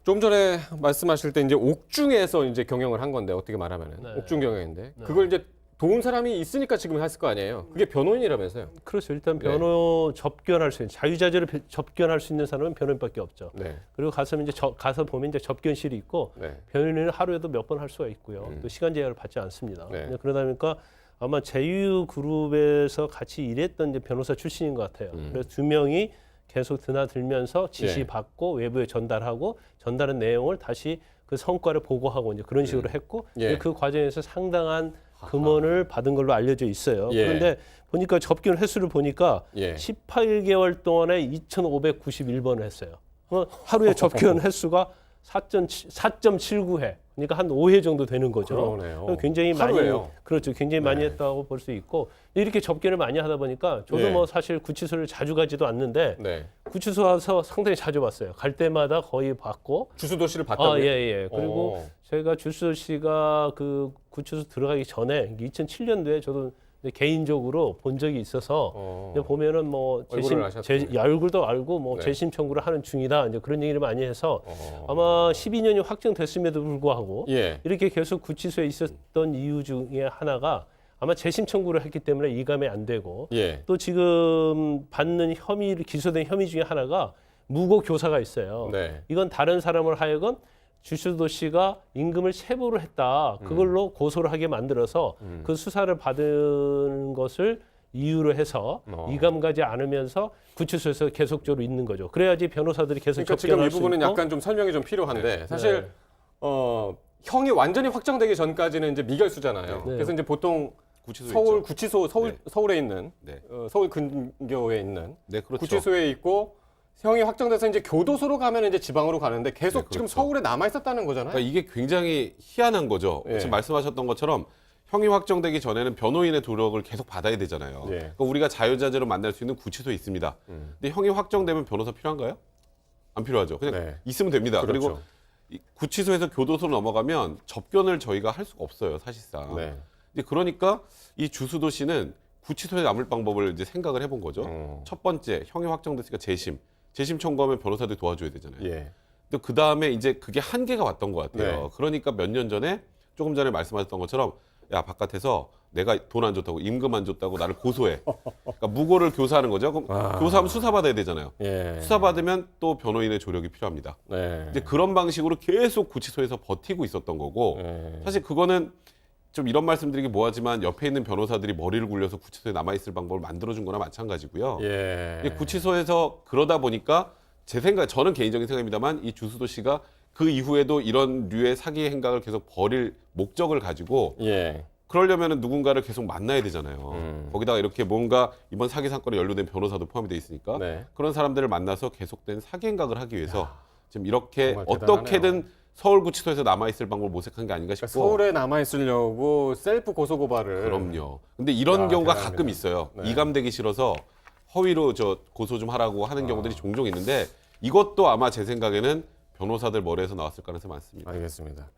좀 전에 말씀하실 때 이제 옥중에서 이제 경영을 한 건데 어떻게 말하면은 네. 옥중 경영인데 네. 그걸 이제 도운 사람이 있으니까 지금 했을 거 아니에요. 그게 변호인이라면서요. 그렇죠. 일단 네. 접견할 수 있는 자유자재로 접견할 수 있는 사람은 변호인밖에 없죠. 네. 그리고 가서 이제 가서 보면 이제 접견실이 있고 네. 변호인은 하루에도 몇 번 할 수가 있고요. 또 시간 제약을 받지 않습니다. 네. 그러다 보니까 아마 제휴그룹에서 같이 일했던 이제 변호사 출신인 것 같아요. 그래서 두 명이 계속 드나들면서 지시받고 외부에 전달하고 전달한 내용을 다시 그 성과를 보고하고 이제 그런 식으로 했고 예. 그 과정에서 상당한 금원을 받은 걸로 알려져 있어요. 예. 그런데 보니까 접견 횟수를 보니까 예. 18개월 동안에 2,591번을 했어요. 하루에 접견 횟수가 4.79회. 그러니까 한 5회 정도 되는 거죠. 그러네요. 굉장히 하루에요? 많이 그렇죠. 굉장히 많이 네. 했다고 볼 수 있고 이렇게 접견을 많이 하다 보니까 저도 예. 뭐 사실 구치소를 자주 가지도 않는데 네. 구치소 와서 상당히 자주 봤어요. 갈 때마다 거의 봤고 주수도시를 봤다고요? 예. 그리고 제가 주수 씨가 그 구치소 들어가기 전에 2007년도에 저도 개인적으로 본 적이 있어서 이제 보면은 뭐 얼굴을 아셨군요. 얼굴도 알고 뭐 네. 재심 청구를 하는 중이다 이제 그런 얘기를 많이 해서 아마 12년이 확정됐음에도 불구하고 예. 이렇게 계속 구치소에 있었던 이유 중에 하나가 아마 재심 청구를 했기 때문에 이감이 안 되고 예. 또 지금 받는 기소된 혐의 중에 하나가 무고 교사가 있어요. 네. 이건 다른 사람을 하여금 주수도 씨가 임금을 체불을 했다. 그걸로 고소를 하게 만들어서 그 수사를 받은 것을 이유로 해서 이감 가지 않으면서 구치소에서 계속적으로 있는 거죠. 그래야지 변호사들이 계속 그러니까 지금 이 접견할 수 부분은 있고. 약간 좀 설명이 좀 필요한데 네. 사실 형이 완전히 확정되기 전까지는 이제 미결수잖아요. 네. 그래서 이제 보통 구치소에 서울 있죠. 구치소 네. 서울에 있는 네. 서울 근교에 있는 네, 그렇죠. 구치소에 있고 형이 확정돼서 이제 교도소로 가면 이제 지방으로 가는데 계속 네, 지금 그렇죠. 서울에 남아 있었다는 거잖아요. 그러니까 이게 굉장히 희한한 거죠. 예. 지금 말씀하셨던 것처럼 형이 확정되기 전에는 변호인의 도력을 계속 받아야 되잖아요. 예. 그러니까 우리가 자유자재로 만날 수 있는 구치소에 있습니다. 근데 형이 확정되면 변호사 필요한가요? 안 필요하죠. 그냥 네. 있으면 됩니다. 그렇죠. 그리고 이 구치소에서 교도소로 넘어가면 접견을 저희가 할 수가 없어요, 사실상. 네. 이제 그러니까 이 주수도 씨는 구치소에 남을 방법을 이제 생각을 해본 거죠. 첫 번째, 형이 확정됐으니까 재심 청구하면 변호사들이 도와줘야 되잖아요. 예. 근데 그 다음에 이제 그게 한계가 왔던 것 같아요. 네. 그러니까 몇 년 전에 조금 전에 말씀하셨던 것처럼 야 바깥에서 내가 돈 안 줬다고 임금 안 줬다고 나를 고소해. 그러니까 무고를 교사하는 거죠. 그럼 교사하면 수사받아야 되잖아요. 예. 수사받으면 또 변호인의 조력이 필요합니다. 네. 이제 그런 방식으로 계속 구치소에서 버티고 있었던 거고 네. 사실 그거는 좀 이런 말씀드리기 뭐하지만 옆에 있는 변호사들이 머리를 굴려서 구치소에 남아있을 방법을 만들어준 거나 마찬가지고요. 예. 근데 구치소에서 그러다 보니까 저는 개인적인 생각입니다만 이 주수도 씨가 그 이후에도 이런 류의 사기 행각을 계속 벌일 목적을 가지고 예. 그러려면 누군가를 계속 만나야 되잖아요. 거기다가 이렇게 뭔가 이번 사기 사건에 연루된 변호사도 포함이 돼 있으니까 네. 그런 사람들을 만나서 계속된 사기 행각을 하기 위해서 지금 이렇게 정말 어떻게든 서울구치소에서 남아있을 방법을 모색한 게 아닌가 싶고 그러니까 서울에 남아 있으려고 셀프 고소 고발을 그럼요. 근데 이런 야, 경우가 대단합니다. 가끔 있어요. 네. 이감되기 싫어서 허위로 저 고소 좀 하라고 하는 경우들이 종종 있는데 이것도 아마 제 생각에는 변호사들 머리에서 나왔을 가능성이 많습니다. 알겠습니다.